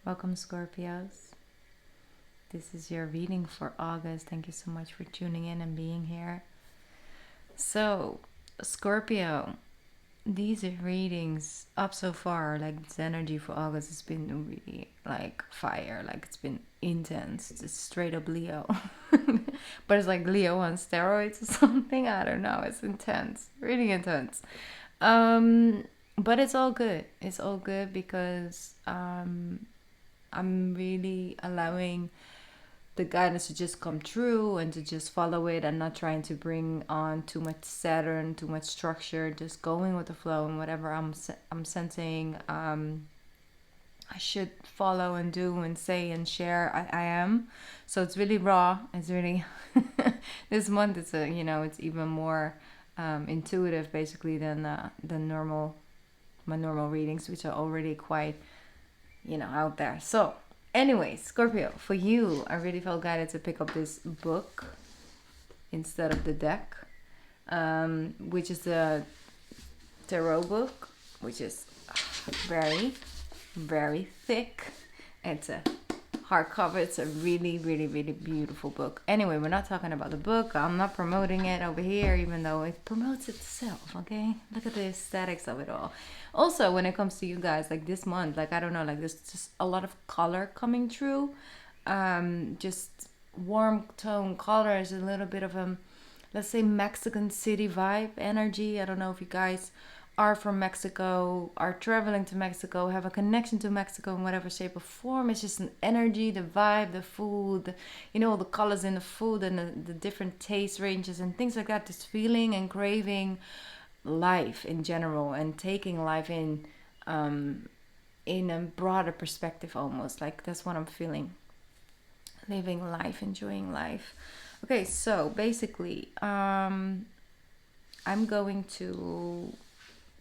Welcome, Scorpios. This is your reading for August. Thank you so much for tuning in and being here. So, Scorpio, these readings up so far, like this energy for August has been really like fire, like it's been intense. It's straight up Leo. But it's like Leo on steroids or something. I don't know. It's intense, really intense. But it's all good. It's all good because I'm really allowing the guidance to just come true and to just follow it and not trying to bring on too much Saturn, too much structure, just going with the flow and whatever I'm sensing I should follow and do and say and share. I am. So it's really raw. It's really this month it's it's even more intuitive basically than normal my normal readings, which are already quite out there. So anyway, Scorpio, for you, I really felt guided to pick up this book instead of the deck, which is a tarot book, which is very, very thick. It's a hardcover. It's a really, really, really beautiful book. Anyway, we're not talking about the book. I'm not promoting it over here, even though it promotes itself, okay? Look at the aesthetics of it all. Also, when it comes to you guys, like this month, like I don't know, like there's just a lot of color coming through. Just warm tone colors, a little bit of let's say Mexican city vibe energy. I don't know if you guys are from Mexico, are traveling to Mexico, have a connection to Mexico in whatever shape or form. It's just an energy, the vibe, the food, all the colors in the food and the different taste ranges and things like that. This feeling and craving life in general and taking life in a broader perspective almost. Like that's what I'm feeling. Living life, enjoying life. Okay, so basically, I'm going to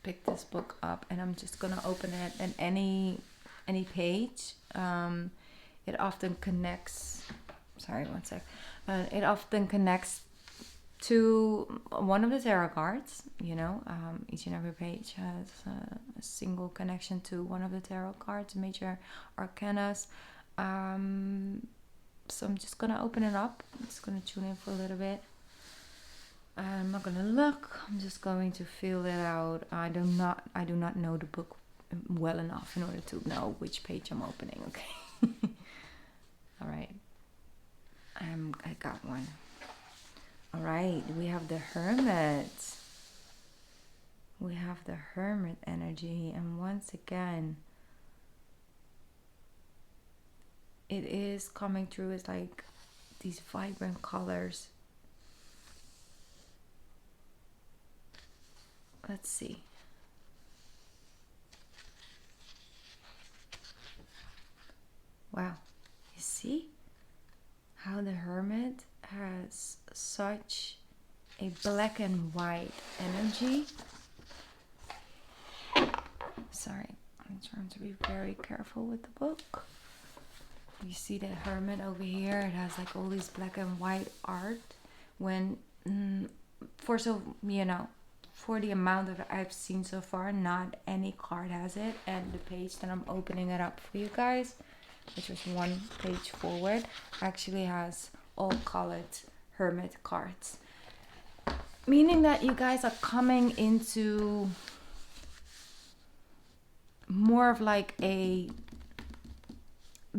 pick this book up and I'm just gonna open it in any page. It often connects. Sorry, one sec. It often connects to one of the tarot cards. Each and every page has a single connection to one of the tarot cards, major arcanas. So I'm just gonna open it up. I'm just gonna tune in for a little bit. I'm not gonna look. I'm just going to feel it out. I do not know the book well enough in order to know which page I'm opening. Okay. All right. I got one. All right. We have the Hermit. We have the Hermit energy, and once again, it is coming through as like these vibrant colors. Let's see. Wow. You see how the Hermit has such a black and white energy? Sorry, I'm trying to be very careful with the book. You see the Hermit over here? It has like all these black and white art. When for the amount that I've seen so far, not any card has it. And the page that I'm opening it up for you guys, which was one page forward, actually has all colored Hermit cards. Meaning that you guys are coming into more of like a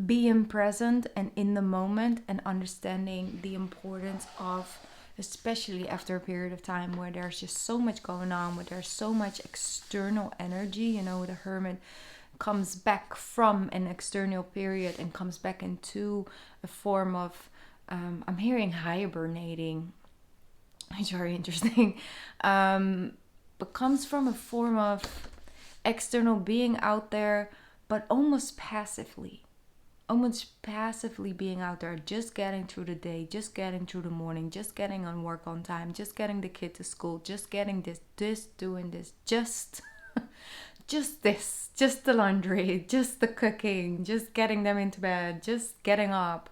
being present and in the moment and understanding the importance of, especially after a period of time where there's just so much going on, where there's so much external energy. The Hermit comes back from an external period and comes back into a form of I'm hearing hibernating, which is very interesting, but comes from a form of external being out there, but almost passively being out there, just getting through the day, just getting through the morning, just getting on work on time, just getting the kid to school, just getting this doing this, just this, just the laundry, just the cooking, just getting them into bed, just getting up,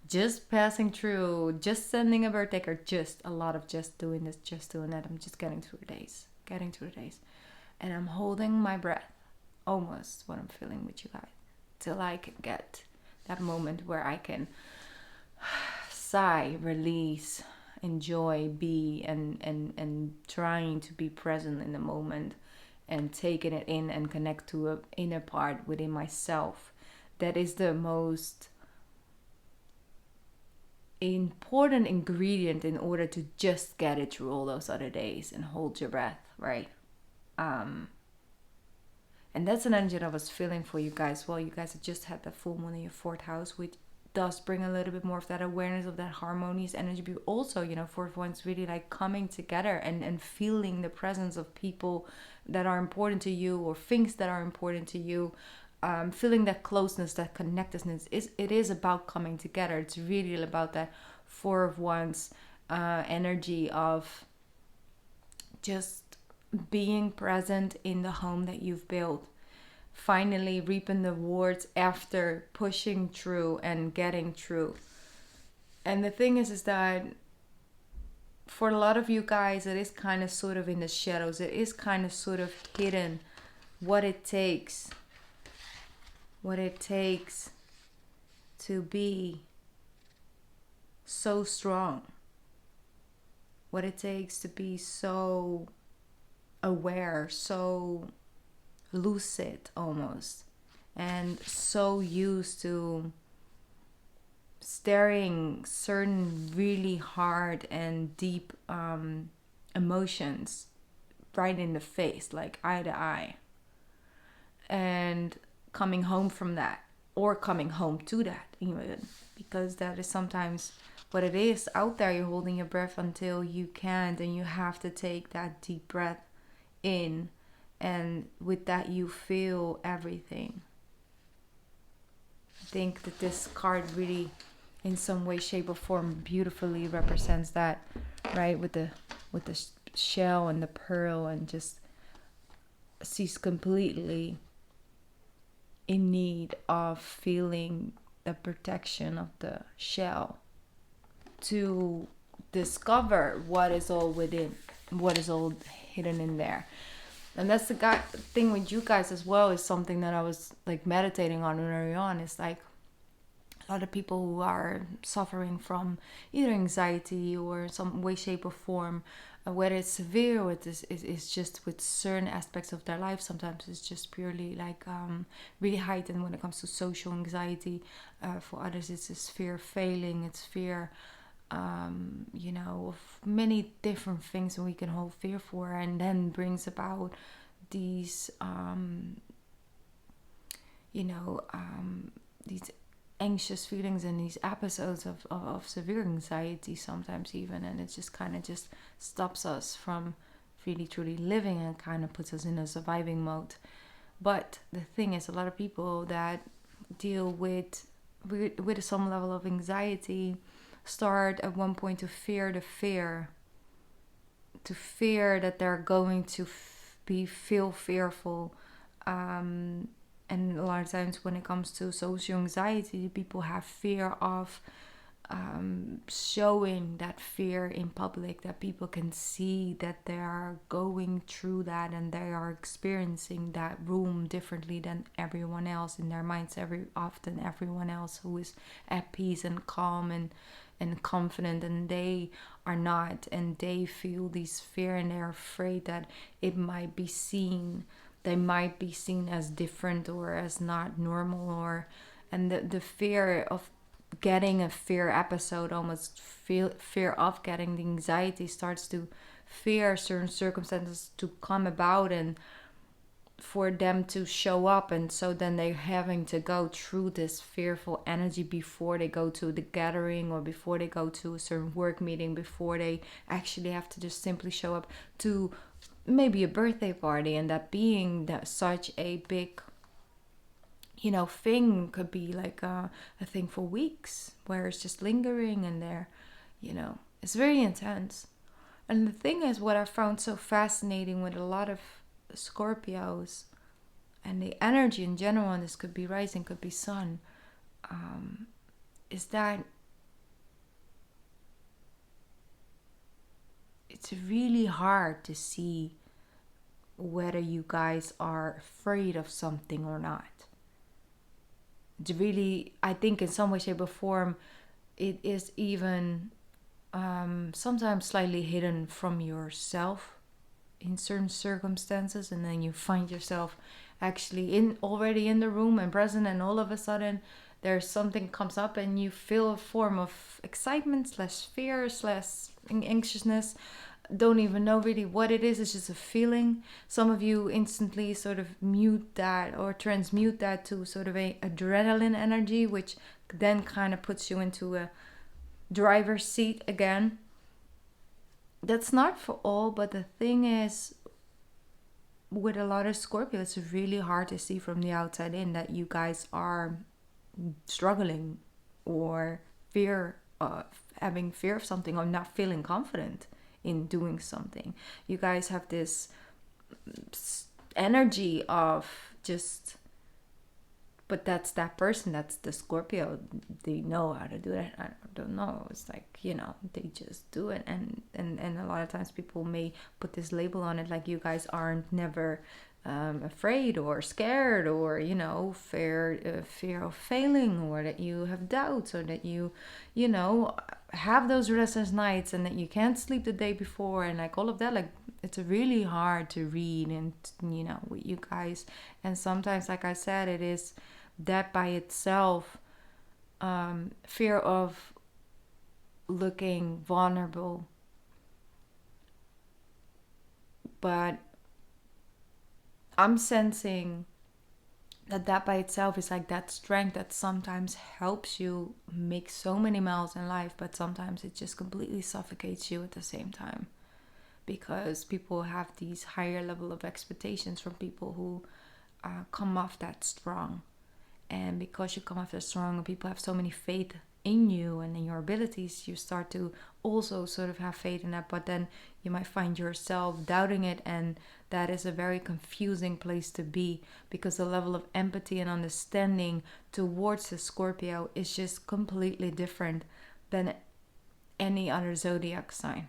just passing through, just sending a birthday card, just a lot of just doing this, just doing that. I'm just getting through the days, and I'm holding my breath, almost what I'm feeling with you guys, till I can get that moment where I can sigh, release, enjoy, be, and trying to be present in the moment and taking it in and connect to an inner part within myself. That is the most important ingredient in order to just get it through all those other days and hold your breath, right? And that's an energy that I was feeling for you guys. Well, you guys have just had the full moon in your fourth house, which does bring a little bit more of that awareness of that harmonious energy. But also, you know, fourth one's really like coming together and feeling the presence of people that are important to you or things that are important to you. Feeling that closeness, that connectedness. It is about coming together. It's really about that four of wands energy of just being present in the home that you've built, finally reaping the rewards after pushing through and getting through. And the thing is that for a lot of you guys, it is kind of sort of in the shadows. It is kind of sort of hidden what it takes to be so strong, what it takes to be so aware, so lucid almost, and so used to staring certain really hard and deep emotions right in the face, like eye to eye, and coming home from that, or coming home to that even, because that is sometimes what it is out there. You're holding your breath until you can't, and you have to take that deep breath in, and with that you feel everything. I think that this card really in some way, shape or form beautifully represents that, right? With the shell and the pearl, and just she's completely in need of feeling the protection of the shell to discover what is all within, what is all hidden in there. And that's the thing with you guys as well, is something that I was like meditating on early on. Is like a lot of people who are suffering from either anxiety or some way, shape or form, whether it's severe or it's just with certain aspects of their life. Sometimes it's just purely like really heightened when it comes to social anxiety. For others, it's this fear of failing, it's fear of many different things that we can hold fear for, and then brings about these these anxious feelings and these episodes of severe anxiety sometimes even, and it just kind of just stops us from really truly living and kind of puts us in a surviving mode. But the thing is, a lot of people that deal with some level of anxiety start at one point to fear the fear, to fear that they're going to feel fearful. And a lot of times when it comes to social anxiety, people have fear of showing that fear in public, that people can see that they are going through that and they are experiencing that room differently than everyone else in their minds. Often everyone else who is at peace and calm and confident, and they are not, and they feel this fear and they're afraid that it might be seen, they might be seen as different or as not normal, and the fear of getting a fear episode, almost fear of getting the anxiety, starts to fear certain circumstances to come about and for them to show up. And so then they're having to go through this fearful energy before they go to the gathering, or before they go to a certain work meeting, before they actually have to just simply show up to maybe a birthday party. And that being that such a big thing could be like a thing for weeks, where it's just lingering and there, it's very intense. And the thing is, what I found so fascinating with a lot of Scorpios and the energy in general, and this could be rising, could be sun, is that it's really hard to see whether you guys are afraid of something or not. really, I think in some way, shape, or form, it is even sometimes slightly hidden from yourself in certain circumstances, and then you find yourself actually already in the room and present, and all of a sudden there's something comes up and you feel a form of excitement slash fear slash anxiousness. Don't even know really what it is. It's just a feeling. Some of you instantly sort of mute that or transmute that to sort of a adrenaline energy, which then kind of puts you into a driver's seat again. That's not for all, but the thing is, with a lot of Scorpio, it's really hard to see from the outside in that you guys are struggling or having fear of something, or not feeling confident in doing something. You guys have this energy of just, but that's that person, that's the Scorpio. They know how to do it. I don't know. It's like, they just do it. And a lot of times people may put this label on it, like you guys aren't never afraid or scared, or fear of failing, or that you have doubts, or that you have those restless nights and that you can't sleep the day before, and like all of that. Like, it's really hard to read, and with you guys. And sometimes, like I said, it is that by itself, fear of looking vulnerable. But I'm sensing that by itself is like that strength that sometimes helps you make so many miles in life, but sometimes it just completely suffocates you at the same time, because people have these higher level of expectations from people who come off that strong. And because you come off that strong and people have so many faith in you and in your abilities, you start to also sort of have faith in that, but then you might find yourself doubting it, and that is a very confusing place to be, because the level of empathy and understanding towards the Scorpio is just completely different than any other zodiac sign.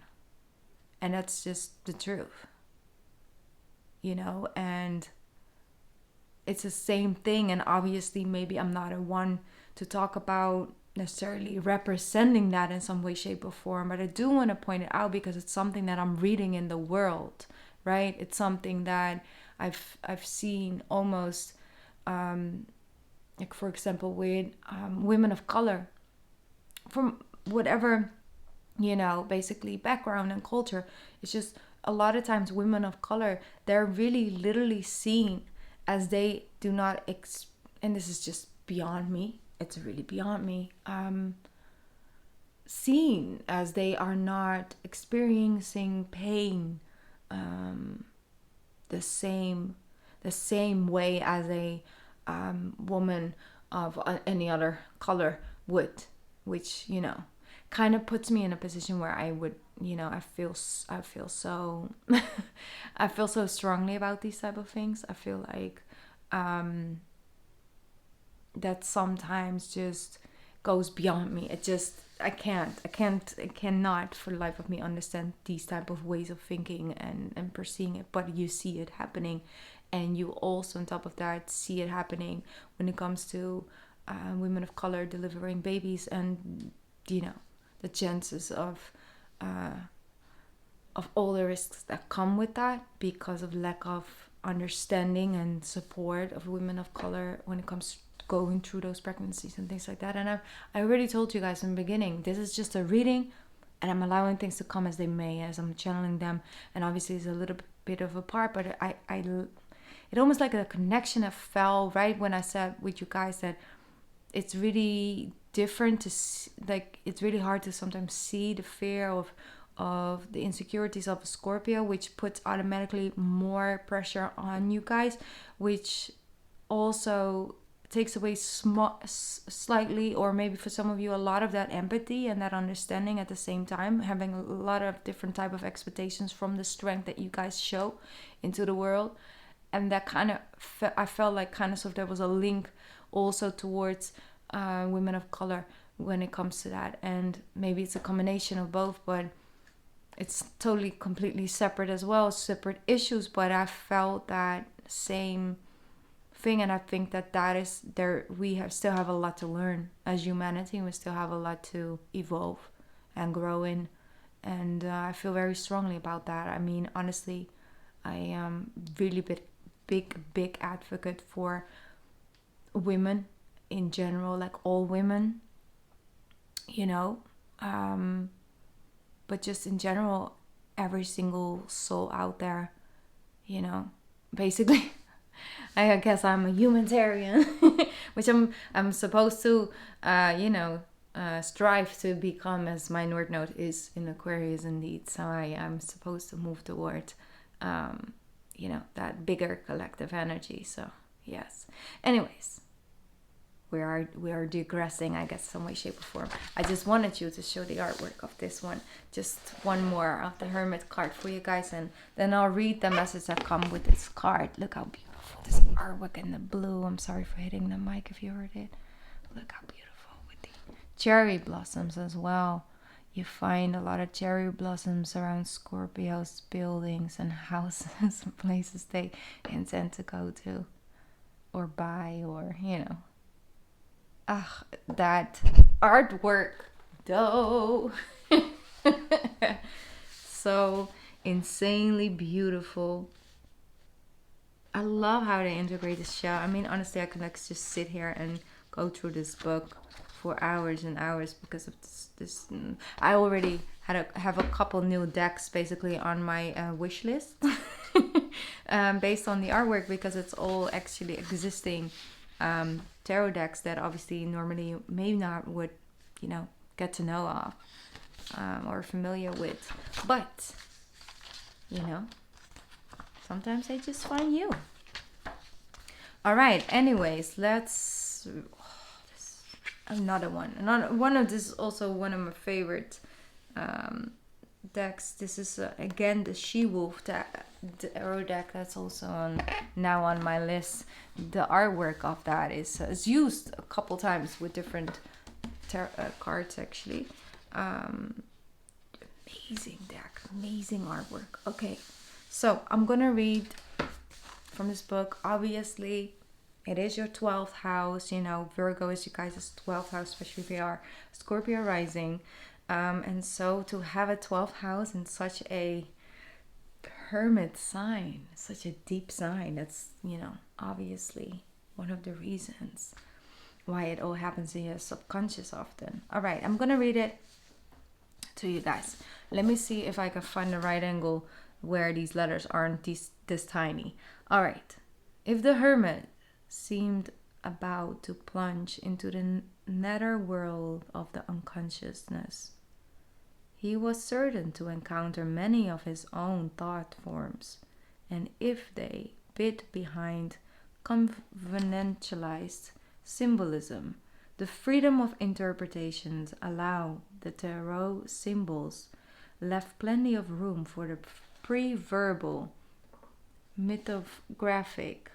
And that's just the truth, and it's the same thing. And obviously maybe I'm not a one to talk about necessarily representing that in some way, shape, or form, but I do want to point it out because it's something that I'm reading in the world, right? It's something that I've seen almost like, for example, with women of color, from whatever basically background and culture. It's just a lot of times women of color, they're really literally seen as they do not and this is just beyond me, it's really beyond me, seen as they are not experiencing pain the same way as a woman of any other color would, which kind of puts me in a position where I would I feel so I feel so strongly about these type of things. I feel like that sometimes just goes beyond me. I cannot for the life of me understand these type of ways of thinking and perceiving it. But you see it happening, and you also on top of that see it happening when it comes to women of color delivering babies, and the chances of all the risks that come with that because of lack of understanding and support of women of color when it comes to going through those pregnancies and things like that. And I already told you guys in the beginning, this is just a reading, and I'm allowing things to come as they may, as I'm channeling them. And obviously it's a little bit of a part, but it almost like a connection that fell right when I said with you guys that it's really different to like, it's really hard to sometimes see the fear of the insecurities of a Scorpio, which puts automatically more pressure on you guys, which also takes away slightly, or maybe for some of you a lot of that empathy and that understanding at the same time, having a lot of different type of expectations from the strength that you guys show into the world. And that kind of I felt like kind of sort of there was a link also towards women of color when it comes to that. And maybe it's a combination of both, but it's totally completely separate as well, separate issues. But I felt that same thing, and I think that is there. We still have a lot to learn as humanity. We still have a lot to evolve and grow in, and I feel very strongly about that. I mean, honestly, I am really big advocate for women in general, like all women, you know, but just in general, every single soul out there, you know, basically. I guess I'm a humanitarian, which I'm supposed to, strive to become, as my North Node is in Aquarius indeed. So I am supposed to move toward, that bigger collective energy. So yes. Anyways, we are digressing, I guess, some way, shape, or form. I just wanted you to show the artwork of this one. Just one more of the Hermit card for you guys, and then I'll read the message that come with this card. Look how beautiful this artwork in the blue. I'm sorry for hitting the mic if you heard it. Look how beautiful with the cherry blossoms as well. You find a lot of cherry blossoms around Scorpio's buildings and houses and places they intend to go to or buy, or that artwork though. So insanely beautiful. I love how they integrate the shell. I mean, honestly, I could just sit here and go through this book for hours and hours because of this. I already have a couple new decks basically on my wish list based on the artwork, because it's all actually existing tarot decks that obviously normally you may not would get to know of or familiar with, but sometimes they just find you. All right, anyways, let's another one of this is also one of my favorite decks. This is again the She-Wolf tarot deck that's also now on my list. The artwork of that is used a couple times with different cards actually. Amazing deck, amazing artwork. Okay, so I'm gonna read from this book. Obviously, it is your 12th house. Virgo is you guys' 12th house, especially if you are Scorpio rising. And so to have a 12th house in such a hermit sign, such a deep sign, that's, obviously one of the reasons why it all happens in your subconscious often. All right, I'm going to read it to you guys. Let me see if I can find the right angle where these letters aren't this tiny. All right. If the hermit seemed about to plunge into the nether world of the unconsciousness, he was certain to encounter many of his own thought forms, and if they bit behind conventionalized symbolism, the freedom of interpretations allow the tarot symbols left plenty of room for the pre-verbal mythographic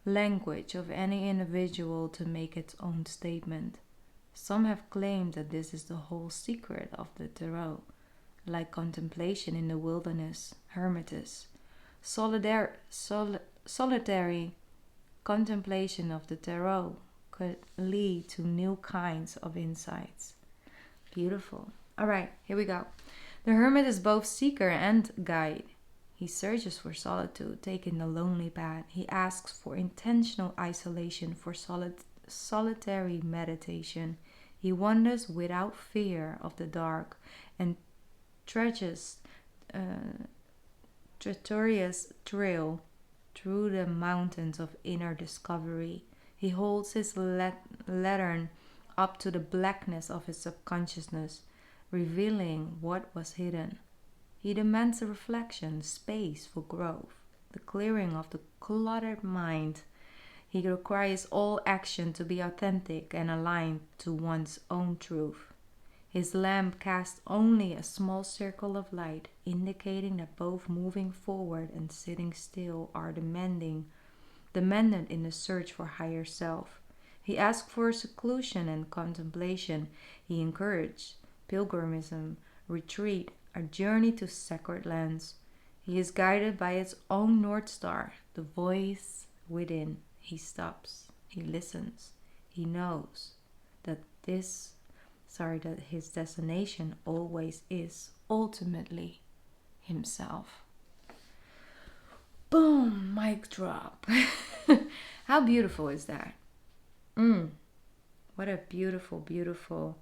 language of any individual to make its own statement. Some have claimed that this is the whole secret of the tarot, like contemplation in the wilderness, hermitage. Solitary contemplation of the tarot could lead to new kinds of insights. Beautiful. All right, here we go. The hermit is both seeker and guide. He searches for solitude, taking the lonely path. He asks for intentional isolation, for solitary meditation. He wanders without fear of the dark and treacherous trail through the mountains of inner discovery. He holds his lantern up to the blackness of his subconsciousness, revealing what was hidden. He demands a reflection, space for growth, the clearing of the cluttered mind. He requires all action to be authentic and aligned to one's own truth. His lamp casts only a small circle of light, indicating that both moving forward and sitting still are demanded in the search for higher self. He asks for seclusion and contemplation. He encouraged pilgrimism, retreat, a journey to sacred lands. He is guided by its own North Star, the voice within, he stops, he listens, he knows that that his destination always is ultimately himself. Boom, mic drop. How beautiful is that? What a beautiful, beautiful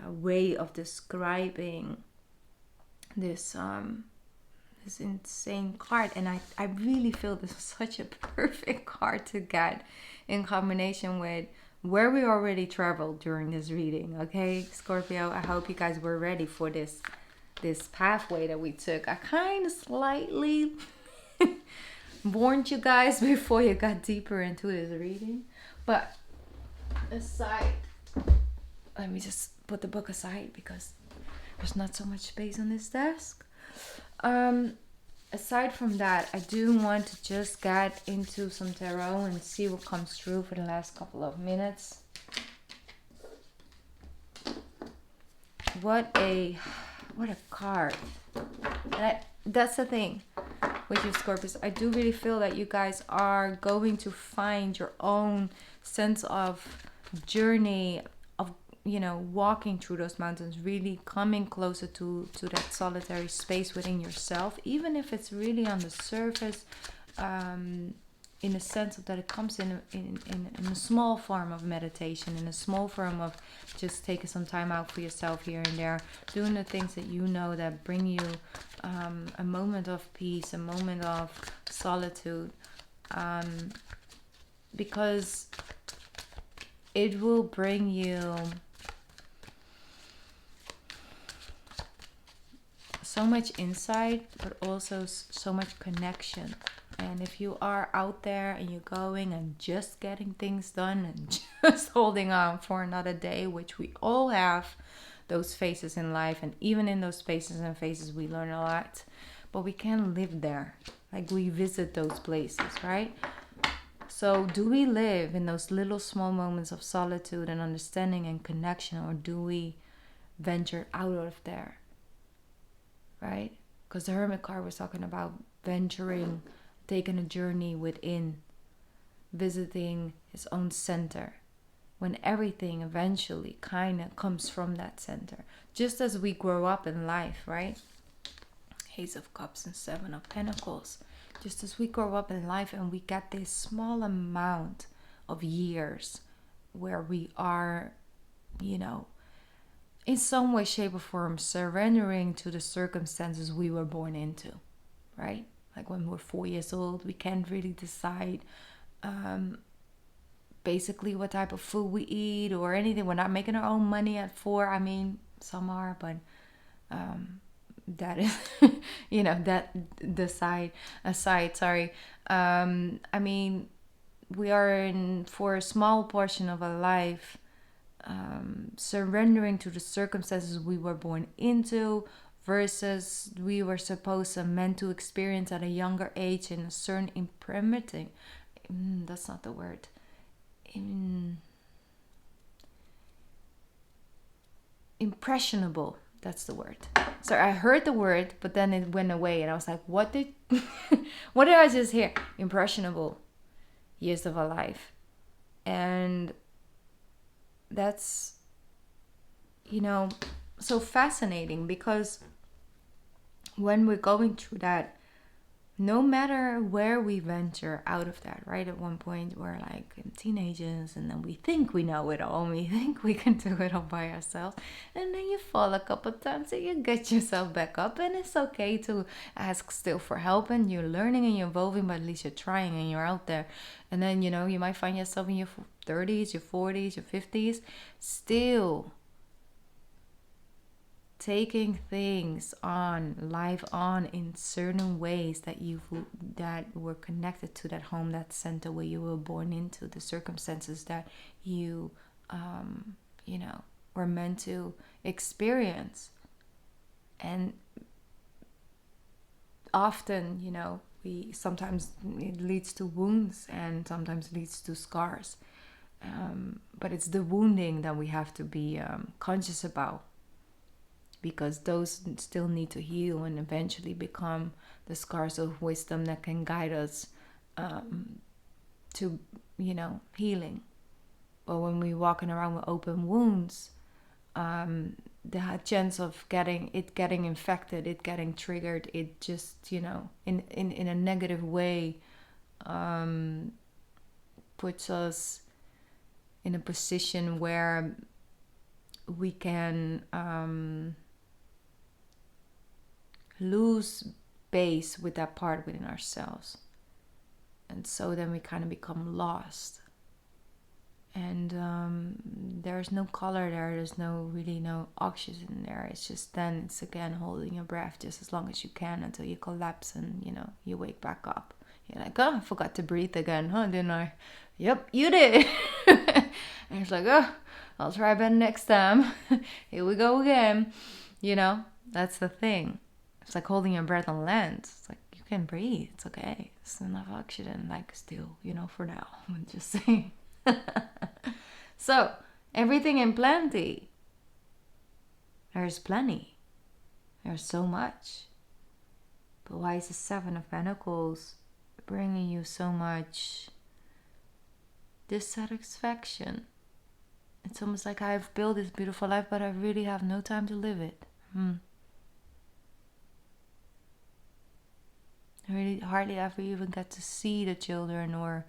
way of describing this this insane card. And I really feel this is such a perfect card to get in combination with where we already traveled during this reading. Okay, Scorpio, I hope you guys were ready for this pathway that we took. I kind of slightly warned you guys before you got deeper into this reading, but aside, let me just put the book aside because there's not so much space on this desk. Aside from that, I do want to just get into some tarot and see what comes through for the last couple of minutes. What a card. And that's the thing with you, Scorpios. I do really feel that you guys are going to find your own sense of journey, of, you know, walking through those mountains, really coming closer to that solitary space within yourself, even if it's really on the surface, in a sense of that it comes in a small form of meditation, in a small form of just taking some time out for yourself here and there, doing the things that you know that bring you a moment of peace, a moment of solitude, because it will bring you so much insight, but also so much connection. And if you are out there and you're going and just getting things done and just holding on for another day, which we all have those phases in life, and even in those spaces and phases we learn a lot, but we can't live there. Like, we visit those places, right? So do we live in those little small moments of solitude and understanding and connection, or do we venture out of there, right? Because the Hermit card was talking about venturing, taking a journey within, visiting his own center, when everything eventually kind of comes from that center. Just as we grow up in life, right? Ace of Cups and Seven of Pentacles. Just as we grow up in life and we get this small amount of years where we are, you know, in some way, shape, or form surrendering to the circumstances we were born into, right? Like when we're 4 years old, we can't really decide basically what type of food we eat or anything. We're not making our own money at 4. I mean, some are, but that is, you know, that aside, sorry. I mean, we are in, for a small portion of our life, surrendering to the circumstances we were born into, versus we were supposed and meant to experience at a younger age in a certain imprinting. That's not the word. Impressionable. That's the word. So I heard the word, but then it went away, and I was like, "What did, what did I just hear?" Impressionable years of our life, and that's, you know, so fascinating, because when we're going through that, no matter where we venture out of that, right? At one point we're like teenagers, and then we think we know it all, and we think we can do it all by ourselves, and then you fall a couple of times and you get yourself back up, and it's okay to ask still for help, and you're learning and you're evolving, but at least you're trying and you're out there. And then, you know, you might find yourself in your 30s, your 40s, your 50s, still taking things on, life on, in certain ways that were connected to that home, that center where you were born into, the circumstances that you, you know, were meant to experience. And often, you know, sometimes it leads to wounds, and sometimes leads to scars. But it's the wounding that we have to be conscious about, because those still need to heal and eventually become the scars of wisdom that can guide us to, healing. But when we're walking around with open wounds, the chance of getting infected, it getting triggered, it just, in a negative way, puts us in a position where we can lose base with that part within ourselves. And so then we kind of become lost. And there's no color there. There's no oxygen there. It's again holding your breath just as long as you can until you collapse and, you wake back up. You're like, oh, I forgot to breathe again, huh, didn't I? Yep, you did. And it's like, oh, I'll try better next time. Here we go again. That's the thing. It's like holding your breath on land. It's like, you can breathe. It's okay. It's enough oxygen, like still, for now. I'm just saying. So, everything in plenty. There's plenty. There's so much. But why is the Seven of Pentacles bringing you so much dissatisfaction? It's almost like I've built this beautiful life, but I really have no time to live it. I really hardly ever even get to see the children or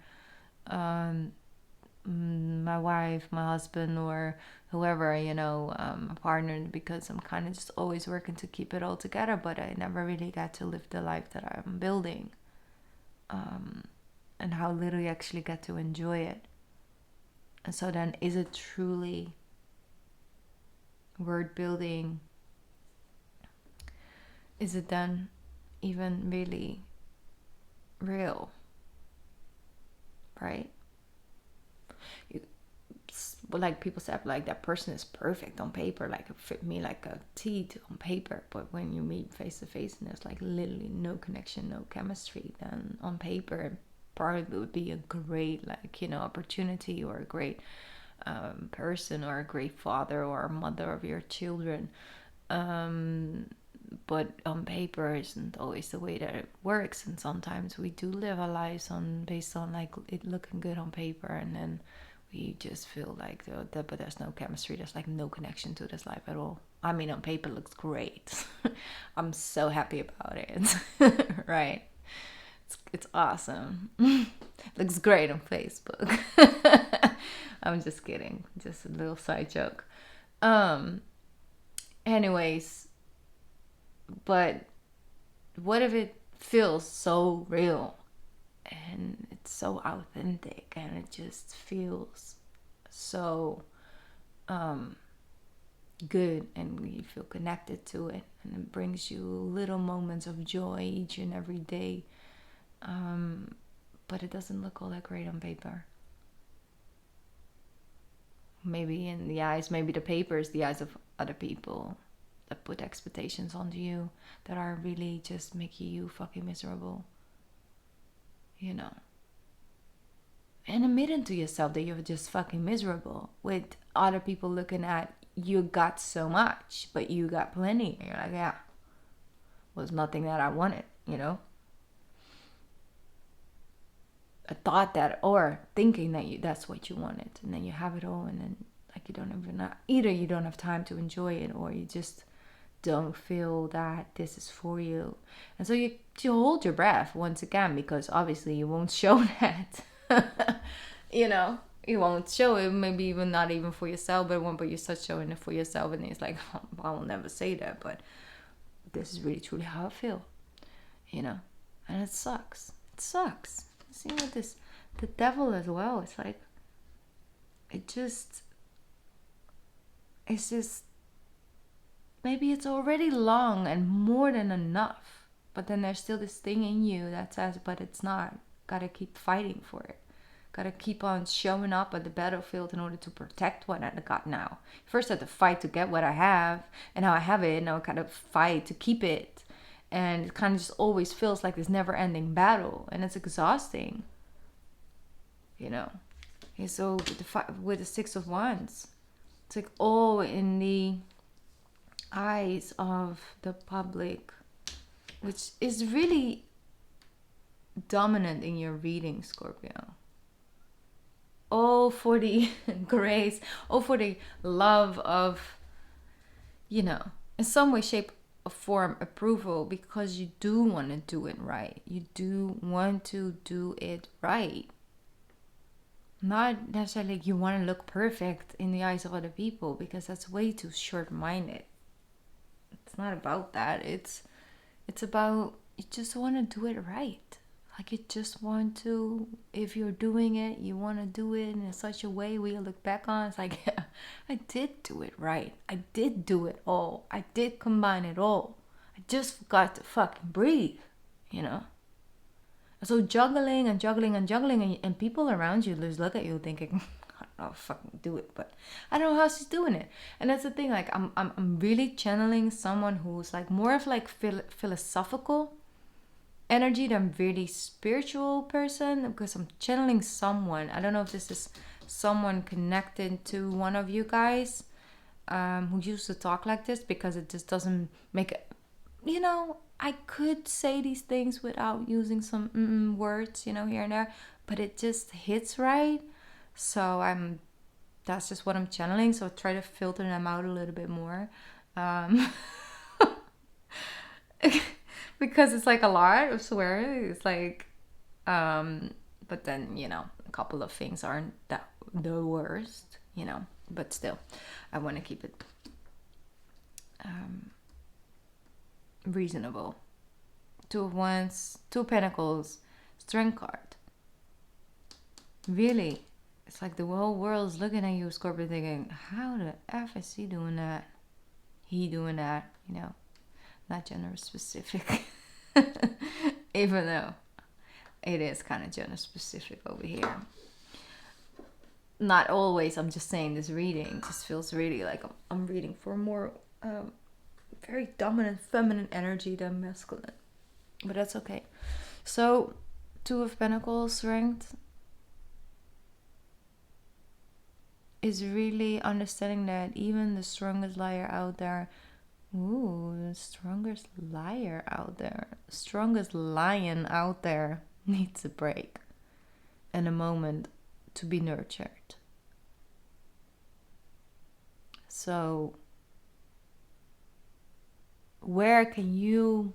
my wife, my husband, or whoever, a partner, because I'm kind of just always working to keep it all together, but I never really get to live the life that I'm building, and how little you actually get to enjoy it. And so then, is it truly word building? Is it then even really real? Right? Like people say, like that person is perfect on paper, like it fit me like a teeth on paper, but when you meet face to face and there's like literally no connection, no chemistry, then on paper it probably would be a great opportunity, or a great person, or a great father or mother of your children, but on paper isn't always the way that it works. And sometimes we do live our lives based on like it looking good on paper, and then we just feel like but there's no chemistry, there's like no connection to this life at all. I mean, on paper it looks great. I'm so happy about it. Right? It's awesome. Looks great on Facebook. I'm just kidding. Just a little side joke. Anyways, but what if it feels so real? And it's so authentic, and it just feels so good, and you feel connected to it, and it brings you little moments of joy each and every day, but it doesn't look all that great on paper. Maybe in the eyes, maybe the paper is the eyes of other people that put expectations onto you that are really just making you fucking miserable. And admitting to yourself that you're just fucking miserable, with other people looking at you got so much, but you got plenty. And you're like, yeah, was nothing that I wanted, A thought that, or thinking that that's what you wanted, and then you have it all, and then like you don't even either you don't have time to enjoy it, or you just don't feel that this is for you. And so you hold your breath once again, because obviously you won't show that. You won't show it, maybe even not even for yourself, but you start showing it for yourself, and it's like, oh, I will never say that, but this is really truly how I feel, and it sucks. See what the devil as well, it's like, it's just maybe it's already long and more than enough, but then there's still this thing in you that says, but it's not. Gotta keep fighting for it. Gotta keep on showing up at the battlefield in order to protect what I got now. First I had to fight to get what I have, and now I have it, and now I kind of fight to keep it. And it kind of just always feels like this never-ending battle, and it's exhausting. And so with the Six of Wands, it's like all in the eyes of the public, which is really dominant in your reading, Scorpio. all for the grace, all for the love of, you know, in some way, shape, or form, approval, because you do want to do it right. You do want to do it right. Not necessarily like you want to look perfect in the eyes of other people, because that's way too short-minded. It's not about that. It's about, you just want to do it right. Like, you just want to, if you're doing it, you want to do it in such a way where you look back on, it's like, yeah, I did do it right. I did do it all. I did combine it all. I just forgot to fucking breathe, you know? So juggling and juggling and juggling, and people around you just look at you thinking, I don't know, fucking do it, but I don't know how she's doing it. And that's the thing, like, I'm really channeling someone who's like more of like philosophical energy than really spiritual person, because I'm channeling someone. I don't know if this is someone connected to one of you guys who used to talk like this, because it just doesn't make it, you know, I could say these things without using some words, you know, here and there, but it just hits right. So that's just what I'm channeling. So I try to filter them out a little bit more. Because it's like a lot, I swear. It's like, but then, you know, a couple of things aren't that the worst, you know, but still, I want to keep it reasonable. Two of Wands, Two of Pentacles, Strength card. Really, it's like the whole world's looking at you, Scorpio, thinking, how the F is he doing that? He doing that, you know, not gender specific. Even though it is kind of gender specific over here. Not always, I'm just saying this reading just feels really like I'm reading for more very dominant feminine energy than masculine. But that's okay. So, Two of Pentacles, Strength, is really understanding that even the strongest liar out there, the strongest liar out there, strongest lion out there needs a break and a moment to be nurtured. So, where can you,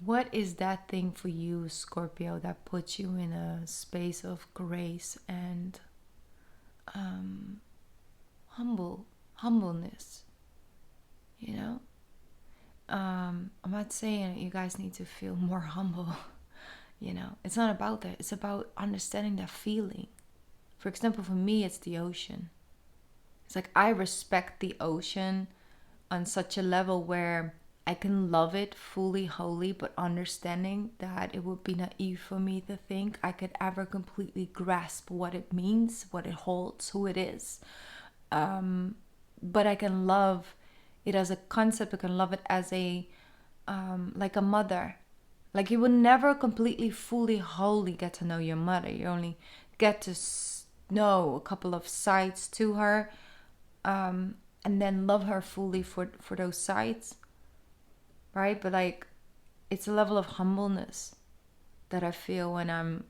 what is that thing for you, Scorpio, that puts you in a space of grace and humbleness? You know, I'm not saying you guys need to feel more humble. You know, it's not about that. It's about understanding that feeling. For example, for me, it's the ocean. It's like I respect the ocean on such a level where I can love it fully, wholly, but understanding that it would be naive for me to think I could ever completely grasp what it means, what it holds, who it is. But I can love it as a concept. I can love it as a, like a mother. Like, you would never completely, fully, wholly get to know your mother. You only get to know a couple of sides to her, and then love her fully for those sides. Right? But like, it's a level of humbleness that I feel when I'm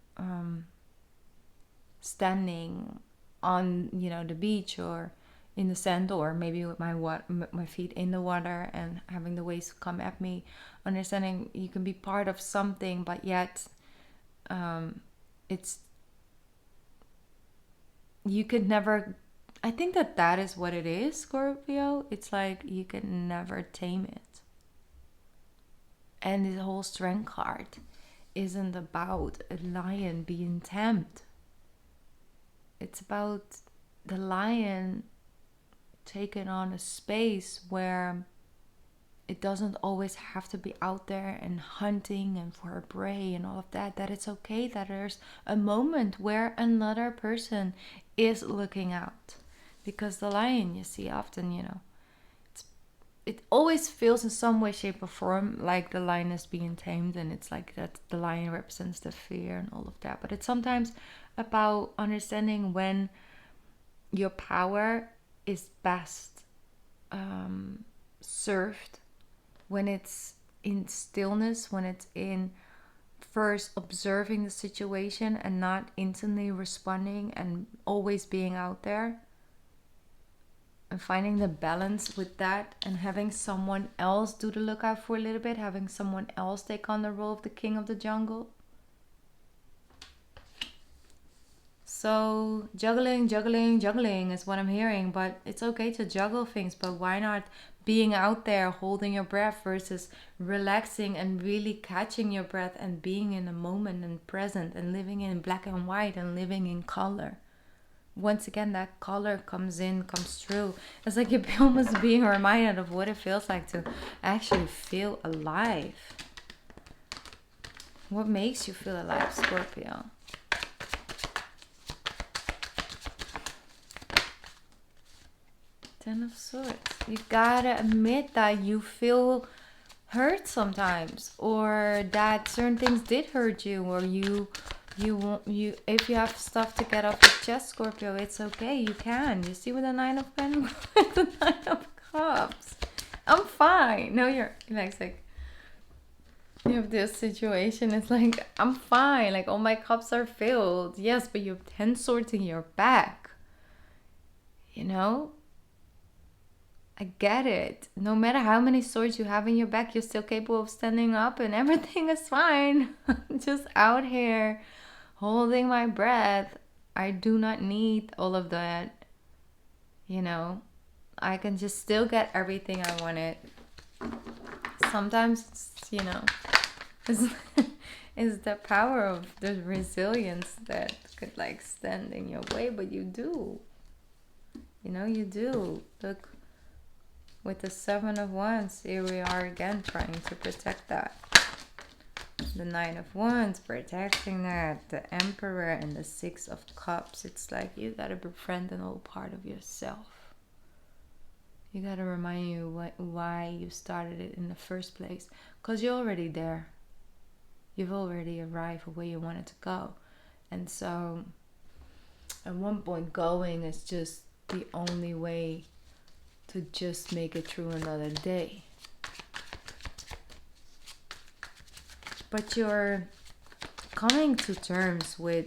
standing on, you know, the beach or in the sand, or maybe with my feet in the water and having the waves come at me, understanding you can be part of something, but yet it's, you could never, I think that is what it is, Scorpio. It's like you can never tame it. And this whole Strength card isn't about a lion being tamed. It's about the lion taking on a space where it doesn't always have to be out there and hunting and for a prey and all of that. That it's okay that there's a moment where another person is looking out. Because the lion, you see, often, you know, it always feels in some way, shape, or form like the lion is being tamed, and it's like that the lion represents the fear and all of that. But it's sometimes about understanding when your power is best served when it's in stillness, when it's in first observing the situation and not instantly responding and always being out there, and finding the balance with that, and having someone else do the lookout for a little bit, having someone else take on the role of the king of the jungle. So juggling is what I'm hearing, but it's okay to juggle things, but why not being out there holding your breath versus relaxing and really catching your breath and being in the moment and present and living in black and white and living in color. Once again, that color comes through. It's like you're almost being reminded of what it feels like to actually feel alive. What makes you feel alive, Scorpio? Ten of Swords. You gotta admit that you feel hurt sometimes, or that certain things did hurt you, or you if you have stuff to get off your chest, Scorpio, it's okay. You can. You see with the Nine of Pentacles, the Nine of Cups. I'm fine. No, you're like you have this situation. It's like, I'm fine. Like, all my cups are filled. Yes, but you have 10 swords in your back. You know? I get it. No matter how many swords you have in your back, you're still capable of standing up and everything is fine. Just out here holding my breath. I do not need all of that. You know, I can just still get everything I wanted. Sometimes it's, you know, it's the power of the resilience that could like stand in your way, but you do. You know, you do. Look, with the Seven of Wands, here we are again trying to protect that. The Nine of Wands, protecting that. The Emperor and the Six of Cups. It's like you gotta befriend an old part of yourself. You gotta remind you why you started it in the first place. Because you're already there. You've already arrived where you wanted to go. And so, at one point, going is just the only way to just make it through another day. But you're coming to terms with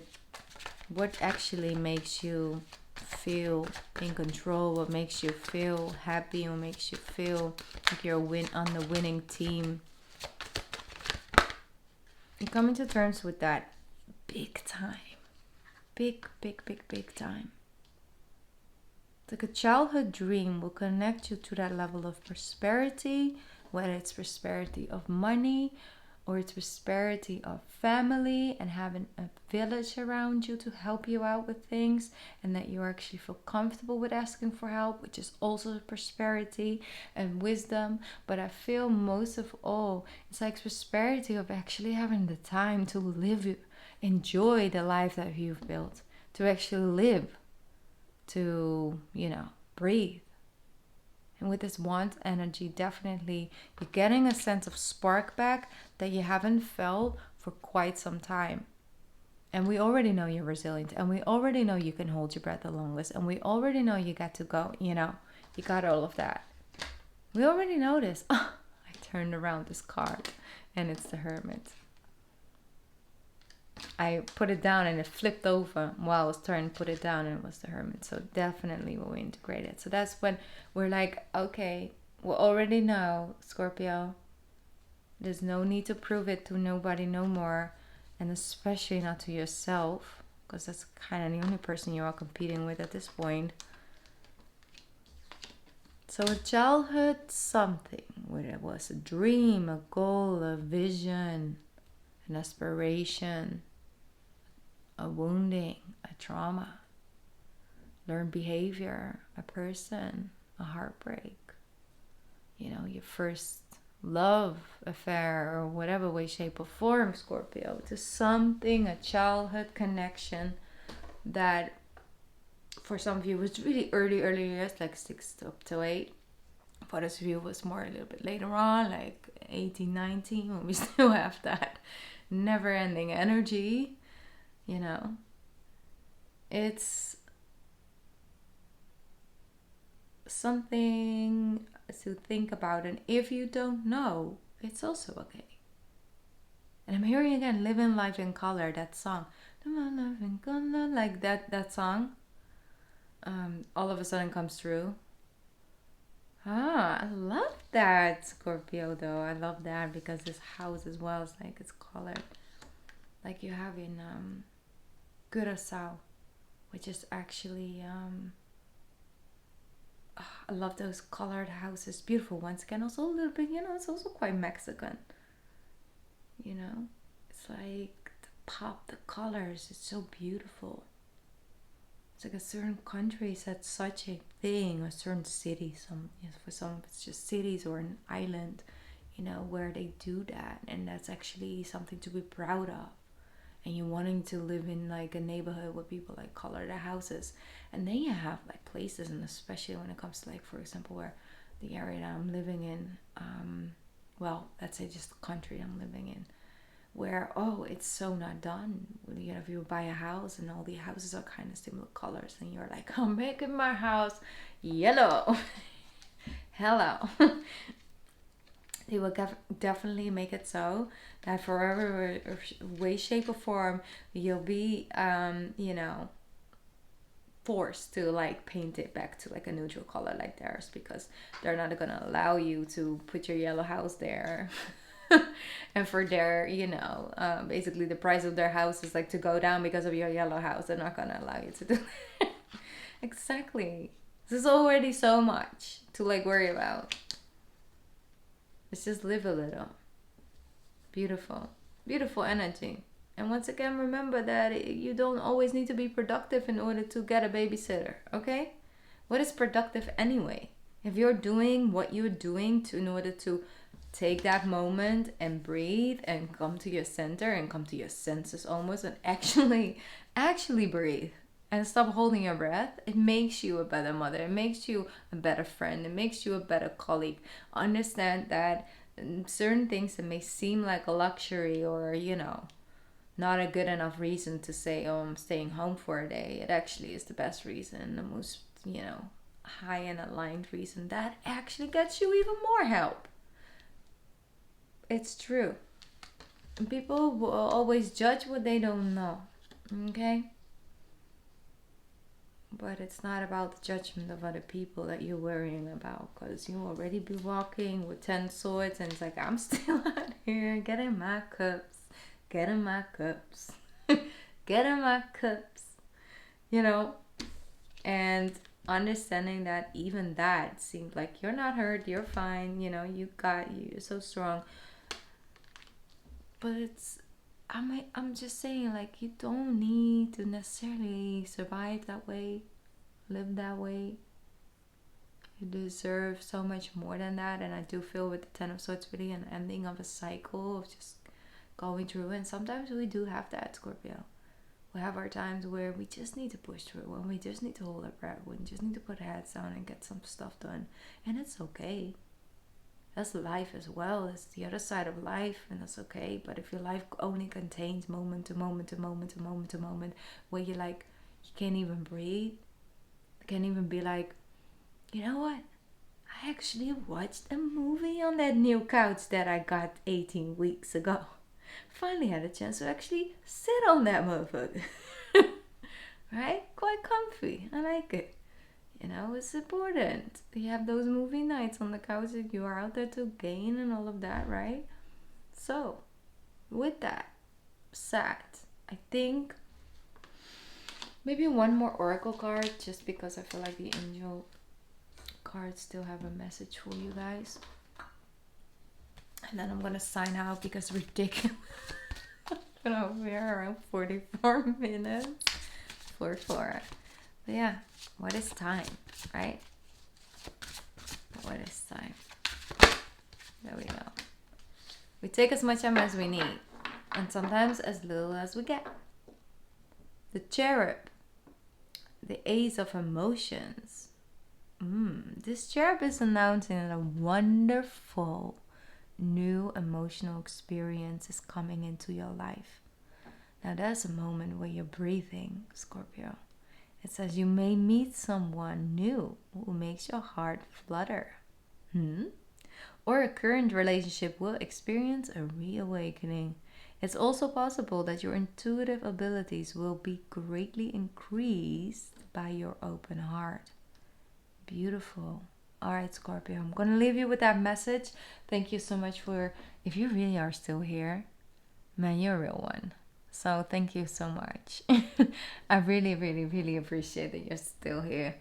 what actually makes you feel in control, what makes you feel happy, what makes you feel like you're on the winning team. You're coming to terms with that big time. Big time. Like a childhood dream will connect you to that level of prosperity, whether it's prosperity of money or it's prosperity of family and having a village around you to help you out with things, and that you actually feel comfortable with asking for help, which is also prosperity and wisdom. But I feel most of all, it's like prosperity of actually having the time to live, enjoy the life that you've built, to actually live, to, you know, breathe. And with this wand energy, definitely you're getting a sense of spark back that you haven't felt for quite some time. And we already know you're resilient, and we already know you can hold your breath the longest, and we already know you got to go, you know, you got all of that. We already know this. Oh, I turned around this card and it's the Hermit. I put it down and it flipped over while I was trying to put it down, and it was the Hermit. So definitely we'll integrate it. So that's when we're like, okay, we already know, Scorpio. There's no need to prove it to nobody no more, and especially not to yourself, because that's kind of the only person you are competing with at this point. So a childhood something, whether it was a dream, a goal, a vision, an aspiration, a wounding, a trauma, learned behavior, a person, a heartbreak, you know, your first love affair, or whatever way, shape, or form, Scorpio, to something, a childhood connection that for some of you was really early years, like 6 up to 8. For others of you it was more a little bit later on, like 18, 19, when we still have that never-ending energy. You know, it's something to think about. And if you don't know, it's also okay. And I'm hearing again, Living Life in Color, that song. Like that song. All of a sudden comes through. I love that, Scorpio, though. I love that because this house as well is like, it's colored. Like you have in Curaçao, which is actually, I love those colored houses. Beautiful. Once again, also a little bit, it's also quite Mexican. It's like the pop, the colors, it's so beautiful. It's like a certain countries had such a thing, a certain city. For some it's just cities or an island, where they do that, and that's actually something to be proud of. And you wanting to live in like a neighborhood where people like color their houses, and then you have like places, and especially when it comes to like, for example, where the area that I'm living in, well, let's say just the country I'm living in, where it's so not done. If you buy a house and all the houses are kind of similar colors, and you're like, I'm making my house yellow. Hello. They will definitely make it so that forever way, shape, or form you'll be forced to like paint it back to like a neutral color like theirs, because they're not gonna allow you to put your yellow house there. And for their basically the price of their house is like to go down because of your yellow house. They're not gonna allow you to do that. Exactly. This is already so much to like worry about. Let's just live a little. Beautiful energy. And once again, remember that you don't always need to be productive in order to get a babysitter. Okay? What is productive anyway? If you're doing what you're doing in order to take that moment and breathe and come to your center and come to your senses almost, and actually breathe and stop holding your breath, it makes you a better mother. It makes you a better friend. It makes you a better colleague. Understand that certain things that may seem like a luxury or, not a good enough reason to say, I'm staying home for a day. It actually is the best reason, the most, high and aligned reason that actually gets you even more help. It's true. People will always judge what they don't know. Okay? But it's not about the judgment of other people that you're worrying about, because you already be walking with 10 swords, and it's like, I'm still out here getting my cups, getting my cups. And understanding that even that seems like you're not hurt, you're fine, you're so strong. But I'm just saying, like, you don't need to necessarily survive that way, live that way. You deserve so much more than that. And I do feel with the Ten of Swords really an ending of a cycle of just going through. And sometimes we do have that, Scorpio. We have our times where we just need to push through, when we just need to hold our breath, when we just need to put our heads down and get some stuff done. And it's okay. That's life as well. It's the other side of life, and that's okay. But if your life only contains moment to moment to moment to moment to moment, where you can't even breathe, you can't even be like, you know what? I actually watched a movie on that new couch that I got 18 weeks ago. Finally had a chance to actually sit on that motherfucker. Right? Quite comfy. I like it. It's important. You have those movie nights on the couch that you are out there to gain and all of that, right? So, with that said, I think maybe one more oracle card, just because I feel like the angel cards still have a message for you guys. And then I'm going to sign out because it's ridiculous. We are around 44 minutes. 44. But yeah, what is time, right? What is time? There we go. We take as much time as we need, and sometimes as little as we get. The cherub, the ace of emotions. This cherub is announcing that a wonderful new emotional experience is coming into your life. Now there's a moment where you're breathing, Scorpio. It says you may meet someone new who makes your heart flutter. Or a current relationship will experience a reawakening. It's also possible that your intuitive abilities will be greatly increased by your open heart. Beautiful. All right, Scorpio, I'm going to leave you with that message. Thank you so much for, if you really are still here, man, you're a real one. So thank you so much. I really, really, really appreciate that you're still here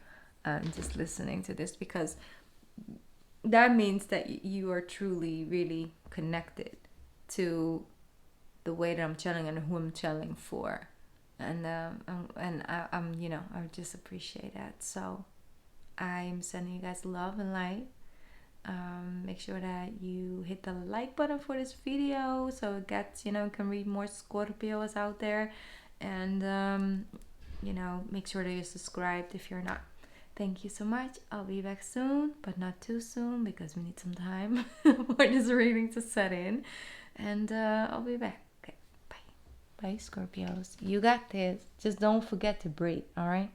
and just listening to this, because that means that you are truly, really connected to the way that I'm channeling and who I'm channeling for. And I'm, you know, I just appreciate that. So I'm sending you guys love and light. Make sure that you hit the like button for this video so it gets, you know, can read more Scorpios out there. And you know, make sure that you're subscribed if you're not. Thank you so much. I'll be back soon, but not too soon, because we need some time for this reading to set in. And I'll be back. Okay, bye. Bye, Scorpios. You got this. Just don't forget to breathe, all right?